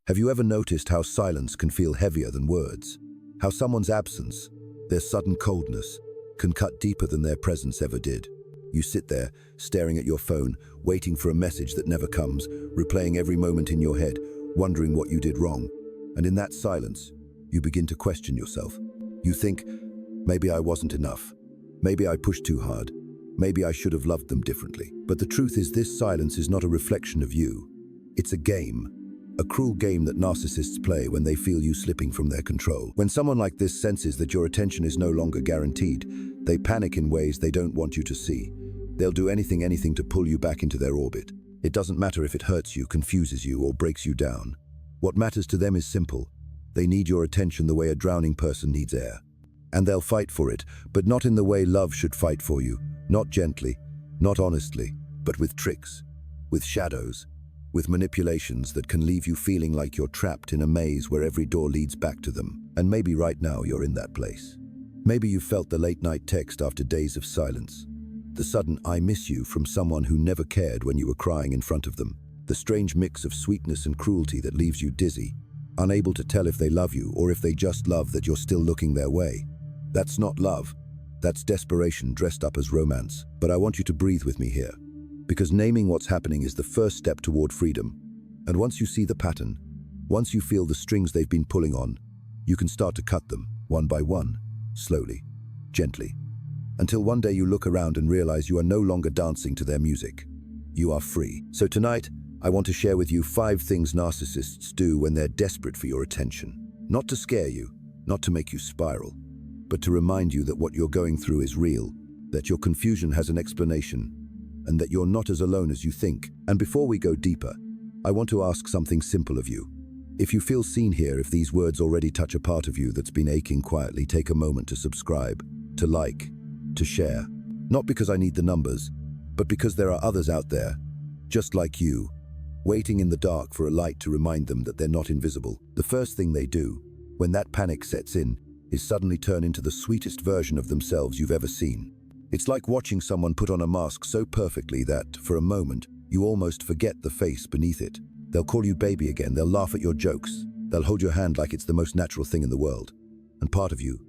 Have you ever noticed how silence can feel heavier than words? How someone's absence, their sudden coldness, can cut deeper than their presence ever did? You sit there, staring at your phone, waiting for a message that never comes, replaying every moment in your head, wondering what you did wrong. And in that silence, you begin to question yourself. You think, maybe I wasn't enough. Maybe I pushed too hard. Maybe I should have loved them differently. But the truth is, this silence is not a reflection of you. It's a game. A cruel game that narcissists play when they feel you slipping from their control. When someone like this senses that your attention is no longer guaranteed, they panic in ways they don't want you to see. They'll do anything to pull you back into their orbit. It doesn't matter if it hurts you, confuses you, or breaks you down. What matters to them is simple. They need your attention the way a drowning person needs air. And they'll fight for it, but not in the way love should fight for you. Not gently, not honestly, but with tricks, with shadows, with manipulations that can leave you feeling like you're trapped in a maze where every door leads back to them. And maybe right now you're in that place. Maybe you felt the late-night text after days of silence. The sudden "I miss you" from someone who never cared when you were crying in front of them. The strange mix of sweetness and cruelty that leaves you dizzy, unable to tell if they love you or if they just love that you're still looking their way. That's not love. That's desperation dressed up as romance. But I want you to breathe with me here, because naming what's happening is the first step toward freedom. And once you see the pattern, once you feel the strings they've been pulling on, you can start to cut them, one by one, slowly, gently, until one day you look around and realize you are no longer dancing to their music. You are free. So tonight, I want to share with you 5 things narcissists do when they're desperate for your attention. Not to scare you, not to make you spiral, but to remind you that what you're going through is real, that your confusion has an explanation, and that you're not as alone as you think. And before we go deeper, I want to ask something simple of you. If you feel seen here, if these words already touch a part of you that's been aching quietly, take a moment to subscribe, to like, to share. Not because I need the numbers, but because there are others out there, just like you, waiting in the dark for a light to remind them that they're not invisible. The first thing they do, when that panic sets in, is suddenly turn into the sweetest version of themselves you've ever seen. It's like watching someone put on a mask so perfectly that, for a moment, you almost forget the face beneath it. They'll call you baby again, they'll laugh at your jokes, they'll hold your hand like it's the most natural thing in the world. And part of you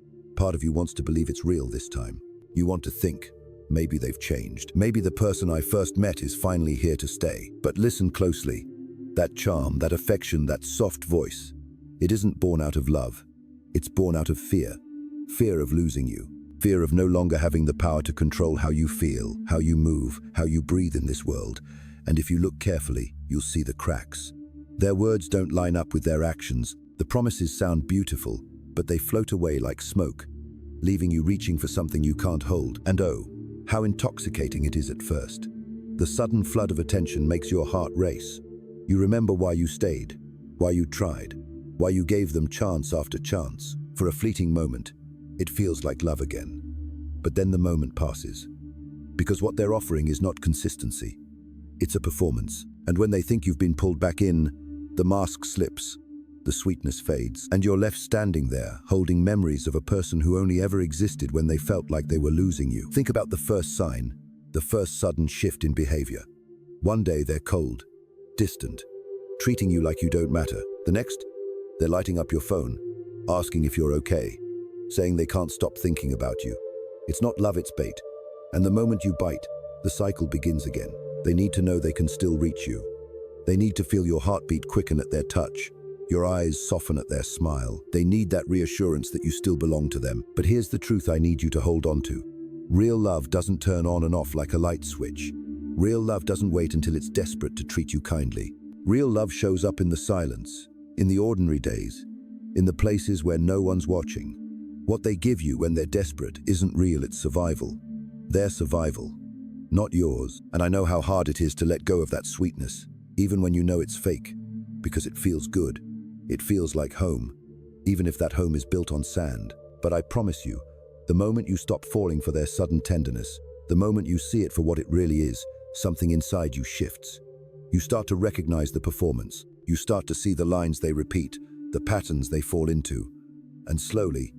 wants to believe it's real this time. You want to think, maybe they've changed. Maybe the person I first met is finally here to stay. But listen closely. That charm, that affection, that soft voice, it isn't born out of love. It's born out of fear. Fear of losing you. Fear of no longer having the power to control how you feel, how you move, how you breathe in this world. And if you look carefully, you'll see the cracks. Their words don't line up with their actions. The promises sound beautiful, but they float away like smoke, leaving you reaching for something you can't hold. And oh, how intoxicating it is at first. The sudden flood of attention makes your heart race. You remember why you stayed, why you tried, why you gave them chance after chance. For a fleeting moment, it feels like love again. But then the moment passes. Because what they're offering is not consistency. It's a performance. And when they think you've been pulled back in, the mask slips, the sweetness fades, and you're left standing there, holding memories of a person who only ever existed when they felt like they were losing you. Think about the first sign, the first sudden shift in behavior. One day they're cold, distant, treating you like you don't matter. The next, they're lighting up your phone, asking if you're okay, saying they can't stop thinking about you. It's not love, it's bait. And the moment you bite, the cycle begins again. They need to know they can still reach you. They need to feel your heartbeat quicken at their touch, your eyes soften at their smile. They need that reassurance that you still belong to them. But here's the truth I need you to hold on to. Real love doesn't turn on and off like a light switch. Real love doesn't wait until it's desperate to treat you kindly. Real love shows up in the silence, in the ordinary days, in the places where no one's watching. What they give you when they're desperate isn't real, it's survival. Their survival, not yours. And I know how hard it is to let go of that sweetness, even when you know it's fake, because it feels good. It feels like home, even if that home is built on sand. But I promise you, the moment you stop falling for their sudden tenderness, the moment you see it for what it really is, something inside you shifts. You start to recognize the performance. You start to see the lines they repeat, the patterns they fall into. And slowly,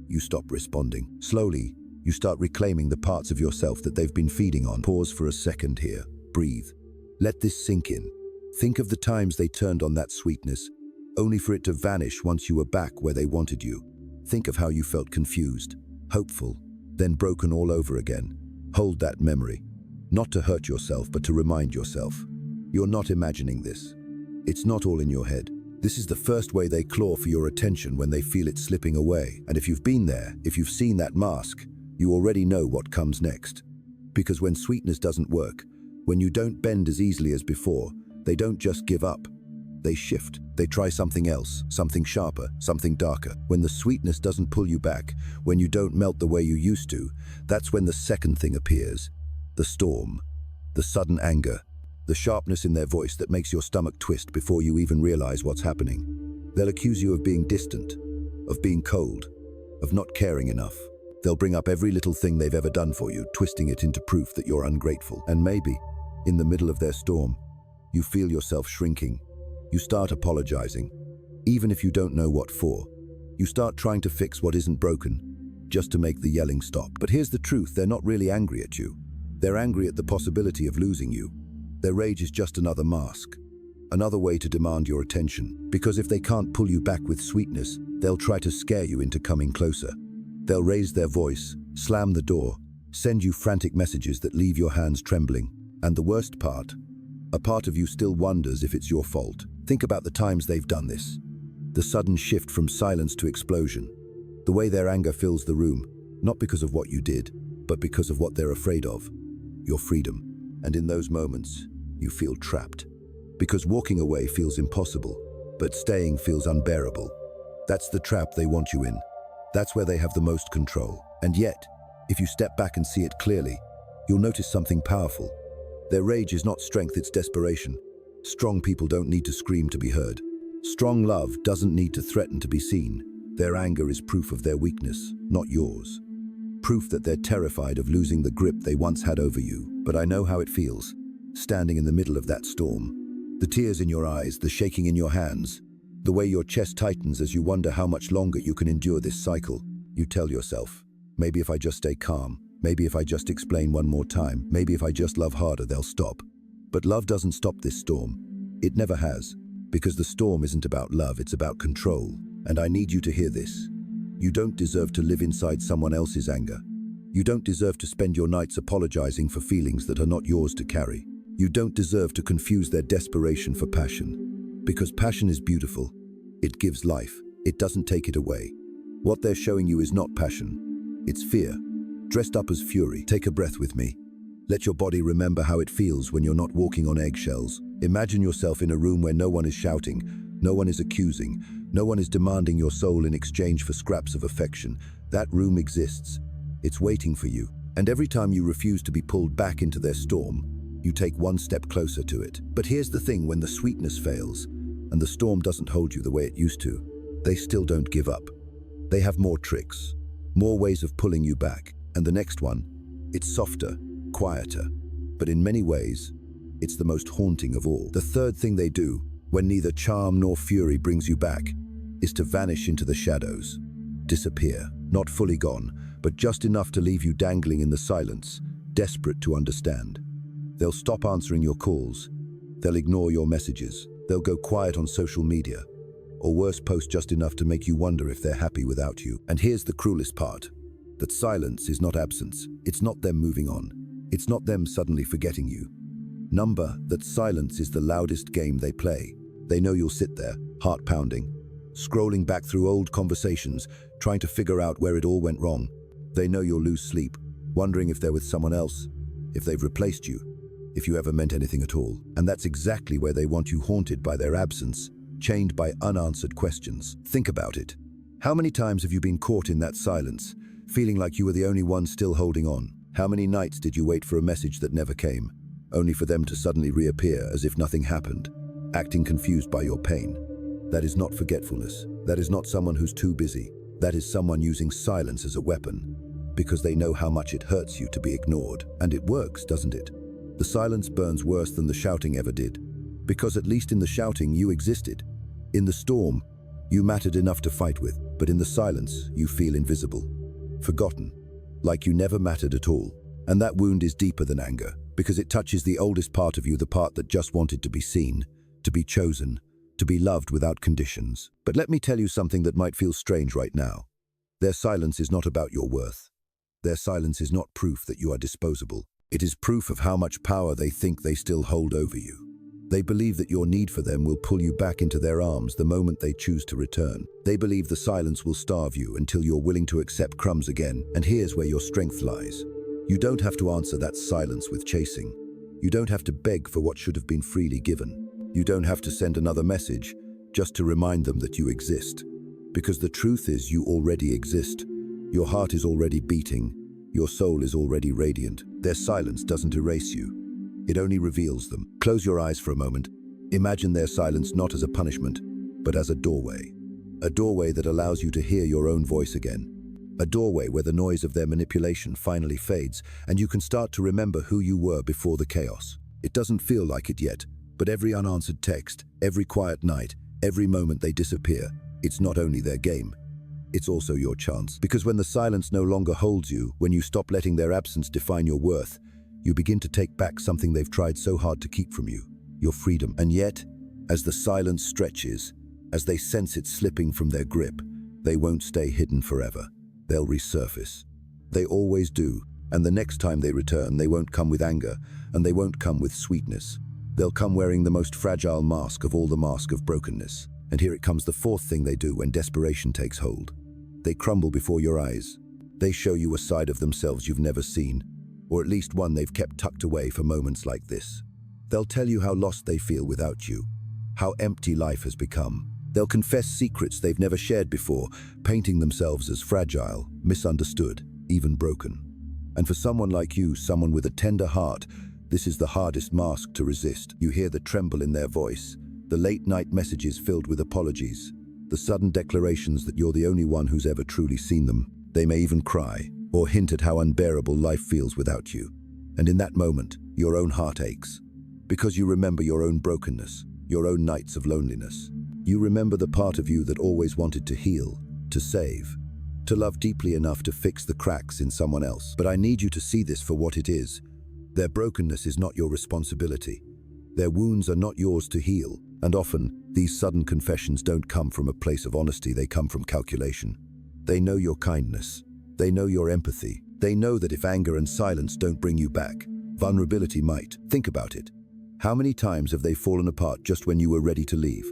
you stop responding. Slowly, you start reclaiming the parts of yourself that they've been feeding on. Pause for a second here. Breathe. Let this sink in. Think of the times they turned on that sweetness, only for it to vanish once you were back where they wanted you. Think of how you felt confused, hopeful, then broken all over again. Hold that memory. Not to hurt yourself, but to remind yourself. You're not imagining this. It's not all in your head. This is the first way they claw for your attention when they feel it slipping away. And if you've been there, if you've seen that mask, you already know what comes next. Because when sweetness doesn't work, when you don't bend as easily as before, they don't just give up. They shift. They try something else, something sharper, something darker. When the sweetness doesn't pull you back, when you don't melt the way you used to, that's when the second thing appears. The storm, the sudden anger, the sharpness in their voice that makes your stomach twist before you even realize what's happening. They'll accuse you of being distant, of being cold, of not caring enough. They'll bring up every little thing they've ever done for you, twisting it into proof that you're ungrateful. And maybe, in the middle of their storm, you feel yourself shrinking. You start apologizing, even if you don't know what for. You start trying to fix what isn't broken, just to make the yelling stop. But here's the truth, they're not really angry at you. They're angry at the possibility of losing you. Their rage is just another mask, another way to demand your attention. Because if they can't pull you back with sweetness, they'll try to scare you into coming closer. They'll raise their voice, slam the door, send you frantic messages that leave your hands trembling. And the worst part, a part of you still wonders if it's your fault. Think about the times they've done this. The sudden shift from silence to explosion. The way their anger fills the room, not because of what you did, but because of what they're afraid of. Your freedom. And in those moments, you feel trapped. Because walking away feels impossible, but staying feels unbearable. That's the trap they want you in. That's where they have the most control. And yet, if you step back and see it clearly, you'll notice something powerful. Their rage is not strength, it's desperation. Strong people don't need to scream to be heard. Strong love doesn't need to threaten to be seen. Their anger is proof of their weakness, not yours. Proof that they're terrified of losing the grip they once had over you. But I know how it feels, standing in the middle of that storm. The tears in your eyes, the shaking in your hands, the way your chest tightens as you wonder how much longer you can endure this cycle. You tell yourself, maybe if I just stay calm, maybe if I just explain one more time, maybe if I just love harder, they'll stop. But love doesn't stop this storm. It never has. Because the storm isn't about love, it's about control. And I need you to hear this. You don't deserve to live inside someone else's anger. You don't deserve to spend your nights apologizing for feelings that are not yours to carry. You don't deserve to confuse their desperation for passion. Because passion is beautiful. It gives life. It doesn't take it away. What they're showing you is not passion. It's fear, dressed up as fury. Take a breath with me. Let your body remember how it feels when you're not walking on eggshells. Imagine yourself in a room where no one is shouting, no one is accusing, no one is demanding your soul in exchange for scraps of affection. That room exists. It's waiting for you. And every time you refuse to be pulled back into their storm, you take one step closer to it. But here's the thing, when the sweetness fails, and the storm doesn't hold you the way it used to, they still don't give up. They have more tricks, more ways of pulling you back. And the next one, it's softer, quieter, but in many ways, it's the most haunting of all. The third thing they do, when neither charm nor fury brings you back, is to vanish into the shadows, disappear, not fully gone, but just enough to leave you dangling in the silence, desperate to understand. They'll stop answering your calls, they'll ignore your messages, they'll go quiet on social media, or worse, post just enough to make you wonder if they're happy without you. And here's the cruelest part, that silence is not absence. It's not them moving on. It's not them suddenly forgetting you. That silence is the loudest game they play. They know you'll sit there, heart pounding, scrolling back through old conversations, trying to figure out where it all went wrong. They know you'll lose sleep, wondering if they're with someone else, if they've replaced you, if you ever meant anything at all. And that's exactly where they want you, haunted by their absence, chained by unanswered questions. Think about it. How many times have you been caught in that silence, feeling like you were the only one still holding on? How many nights did you wait for a message that never came, only for them to suddenly reappear as if nothing happened, acting confused by your pain? That is not forgetfulness. That is not someone who's too busy. That is someone using silence as a weapon, because they know how much it hurts you to be ignored. And it works, doesn't it? The silence burns worse than the shouting ever did, because at least in the shouting you existed. In the storm, you mattered enough to fight with, but in the silence, you feel invisible, forgotten, like you never mattered at all. And that wound is deeper than anger, because it touches the oldest part of you, the part that just wanted to be seen, to be chosen, to be loved without conditions. But let me tell you something that might feel strange right now. Their silence is not about your worth. Their silence is not proof that you are disposable. It is proof of how much power they think they still hold over you. They believe that your need for them will pull you back into their arms the moment they choose to return. They believe the silence will starve you until you're willing to accept crumbs again. And here's where your strength lies. You don't have to answer that silence with chasing. You don't have to beg for what should have been freely given. You don't have to send another message just to remind them that you exist. Because the truth is, you already exist. Your heart is already beating. Your soul is already radiant. Their silence doesn't erase you. It only reveals them. Close your eyes for a moment. Imagine their silence not as a punishment, but as a doorway. A doorway that allows you to hear your own voice again. A doorway where the noise of their manipulation finally fades, and you can start to remember who you were before the chaos. It doesn't feel like it yet, but every unanswered text, every quiet night, every moment they disappear, it's not only their game, it's also your chance. Because when the silence no longer holds you, when you stop letting their absence define your worth, you begin to take back something they've tried so hard to keep from you, your freedom. And yet, as the silence stretches, as they sense it slipping from their grip, they won't stay hidden forever. They'll resurface. They always do, and the next time they return, they won't come with anger, and they won't come with sweetness. They'll come wearing the most fragile mask of all, the mask of brokenness. And here it comes, the fourth thing they do when desperation takes hold. They crumble before your eyes. They show you a side of themselves you've never seen, or at least one they've kept tucked away for moments like this. They'll tell you how lost they feel without you, how empty life has become. They'll confess secrets they've never shared before, painting themselves as fragile, misunderstood, even broken. And for someone like you, someone with a tender heart, this is the hardest mask to resist. You hear the tremble in their voice, the late-night messages filled with apologies, the sudden declarations that you're the only one who's ever truly seen them. They may even cry, or hint at how unbearable life feels without you. And in that moment, your own heart aches, because you remember your own brokenness, your own nights of loneliness. You remember the part of you that always wanted to heal, to save, to love deeply enough to fix the cracks in someone else. But I need you to see this for what it is. Their brokenness is not your responsibility. Their wounds are not yours to heal. And often, these sudden confessions don't come from a place of honesty, they come from calculation. They know your kindness. They know your empathy. They know that if anger and silence don't bring you back, vulnerability might. Think about it. How many times have they fallen apart just when you were ready to leave?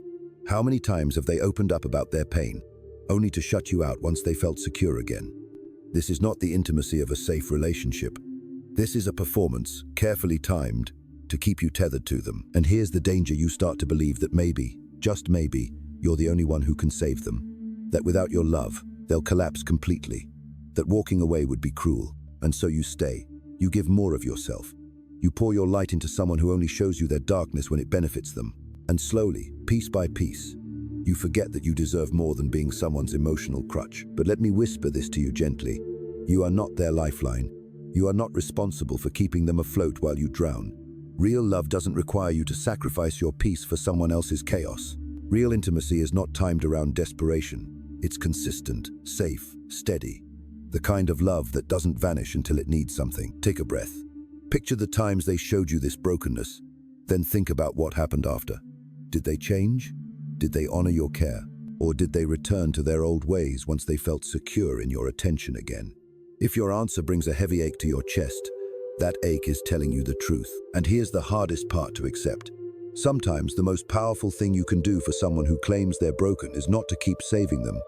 How many times have they opened up about their pain, only to shut you out once they felt secure again? This is not the intimacy of a safe relationship. This is a performance, carefully timed, to keep you tethered to them. And here's the danger: you start to believe that maybe, just maybe, you're the only one who can save them. That without your love, they'll collapse completely. That walking away would be cruel. And so you stay. You give more of yourself. You pour your light into someone who only shows you their darkness when it benefits them. And slowly, piece by piece, you forget that you deserve more than being someone's emotional crutch. But let me whisper this to you gently. You are not their lifeline. You are not responsible for keeping them afloat while you drown. Real love doesn't require you to sacrifice your peace for someone else's chaos. Real intimacy is not timed around desperation. It's consistent, safe, steady. The kind of love that doesn't vanish until it needs something. Take a breath. Picture the times they showed you this brokenness. Then think about what happened after. Did they change? Did they honor your care? Or did they return to their old ways once they felt secure in your attention again? If your answer brings a heavy ache to your chest, that ache is telling you the truth. And here's the hardest part to accept. Sometimes the most powerful thing you can do for someone who claims they're broken is not to keep saving them,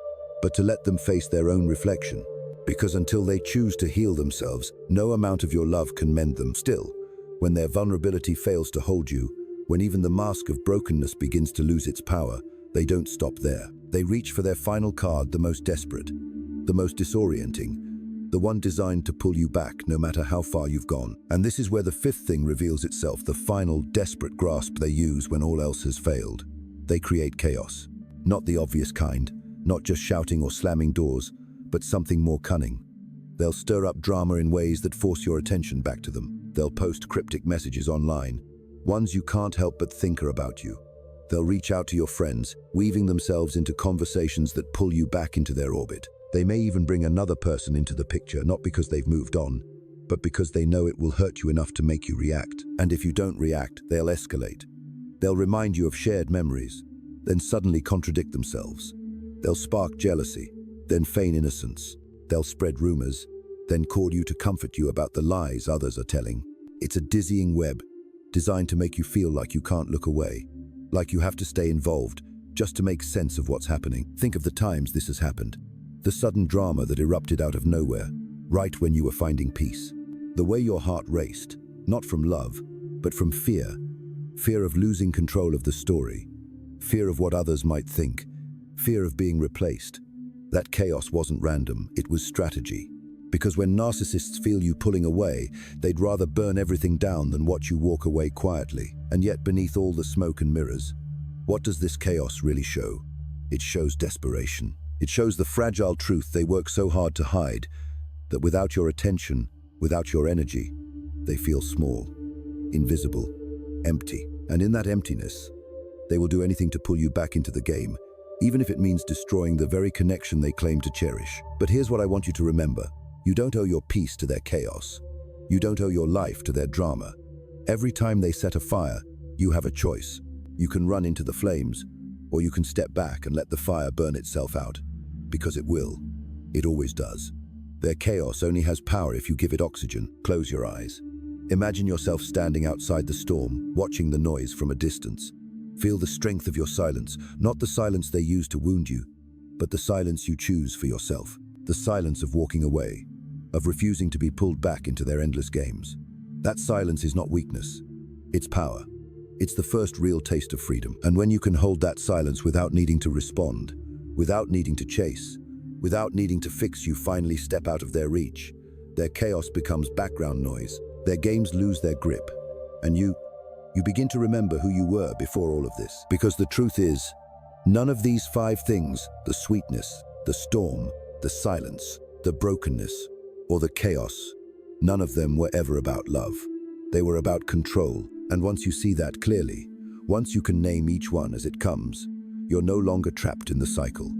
but to let them face their own reflection. Because until they choose to heal themselves, no amount of your love can mend them. Still, when their vulnerability fails to hold you, when even the mask of brokenness begins to lose its power, they don't stop there. They reach for their final card, the most desperate, the most disorienting, the one designed to pull you back no matter how far you've gone. And this is where the fifth thing reveals itself, the final desperate grasp they use when all else has failed. They create chaos. Not the obvious kind, not just shouting or slamming doors, but something more cunning. They'll stir up drama in ways that force your attention back to them. They'll post cryptic messages online, ones you can't help but think are about you. They'll reach out to your friends, weaving themselves into conversations that pull you back into their orbit. They may even bring another person into the picture, not because they've moved on, but because they know it will hurt you enough to make you react. And if you don't react, they'll escalate. They'll remind you of shared memories. then suddenly contradict themselves. They'll spark jealousy, then feign innocence. They'll spread rumors, then call you to comfort you about the lies others are telling. It's a dizzying web, designed to make you feel like you can't look away, like you have to stay involved just to make sense of what's happening. Think of the times this has happened. The sudden drama that erupted out of nowhere, right when you were finding peace. The way your heart raced, not from love, but from fear. Fear of losing control of the story. Fear of what others might think. Fear of being replaced. That chaos wasn't random, it was strategy. Because when narcissists feel you pulling away, they'd rather burn everything down than watch you walk away quietly. And yet beneath all the smoke and mirrors, what does this chaos really show? It shows desperation. It shows the fragile truth they work so hard to hide, that without your attention, without your energy, they feel small, invisible, empty. And in that emptiness, they will do anything to pull you back into the game, even if it means destroying the very connection they claim to cherish. But here's what I want you to remember. You don't owe your peace to their chaos. You don't owe your life to their drama. Every time they set a fire, you have a choice. You can run into the flames, or you can step back and let the fire burn itself out. Because it will. It always does. Their chaos only has power if you give it oxygen. Close your eyes. Imagine yourself standing outside the storm, watching the noise from a distance. Feel the strength of your silence, not the silence they use to wound you, but the silence you choose for yourself. The silence of walking away, of refusing to be pulled back into their endless games. That silence is not weakness, it's power. It's the first real taste of freedom. And when you can hold that silence without needing to respond, without needing to chase, without needing to fix, you finally step out of their reach. Their chaos becomes background noise. Their games lose their grip. And you begin to remember who you were before all of this. Because the truth is, none of these 5 things, the sweetness, the storm, the silence, the brokenness, or the chaos, none of them were ever about love. They were about control. And once you see that clearly, once you can name each one as it comes, you're no longer trapped in the cycle.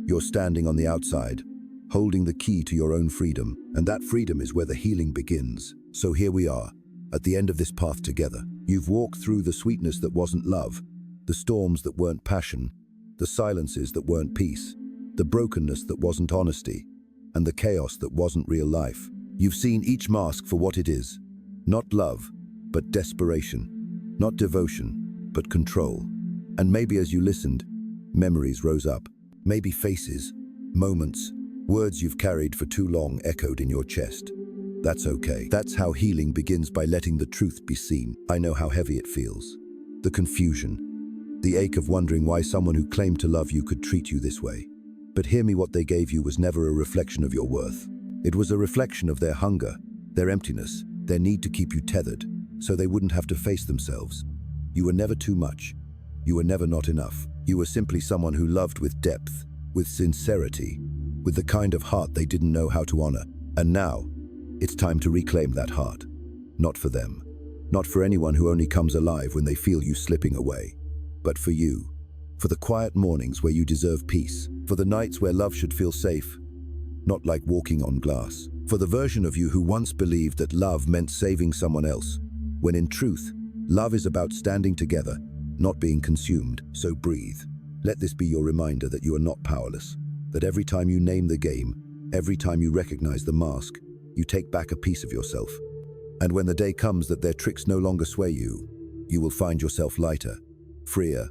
You're standing on the outside, holding the key to your own freedom, and that freedom is where the healing begins. So here we are, at the end of this path together. You've walked through the sweetness that wasn't love, the storms that weren't passion, the silences that weren't peace, the brokenness that wasn't honesty, and the chaos that wasn't real life. You've seen each mask for what it is, not love, but desperation, not devotion, but control. And maybe as you listened, memories rose up. Maybe faces, moments, words you've carried for too long echoed in your chest. That's okay. That's how healing begins, by letting the truth be seen. I know how heavy it feels. The confusion, the ache of wondering why someone who claimed to love you could treat you this way. But hear me, what they gave you was never a reflection of your worth. It was a reflection of their hunger, their emptiness, their need to keep you tethered, so they wouldn't have to face themselves. You were never too much. You were never not enough. You were simply someone who loved with depth, with sincerity, with the kind of heart they didn't know how to honor. And now, it's time to reclaim that heart. Not for them. Not for anyone who only comes alive when they feel you slipping away. But for you. For the quiet mornings where you deserve peace. For the nights where love should feel safe, not like walking on glass. For the version of you who once believed that love meant saving someone else, when in truth, love is about standing together, not being consumed. So breathe. Let this be your reminder that you are not powerless. That every time you name the game, every time you recognize the mask, you take back a piece of yourself. And when the day comes that their tricks no longer sway you, you will find yourself lighter, freer,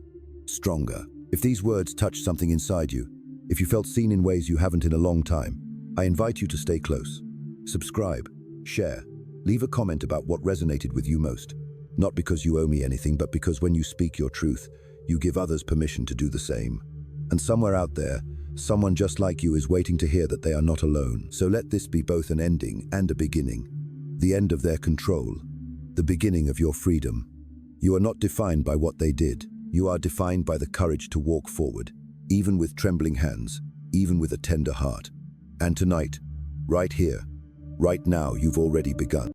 stronger. If these words touched something inside you, if you felt seen in ways you haven't in a long time, I invite you to stay close. Subscribe, share, leave a comment about what resonated with you most. Not because you owe me anything, but because when you speak your truth, you give others permission to do the same. And somewhere out there, someone just like you is waiting to hear that they are not alone. So let this be both an ending and a beginning. The end of their control, the beginning of your freedom. You are not defined by what they did. You are defined by the courage to walk forward, even with trembling hands, even with a tender heart. And tonight, right here, right now, you've already begun.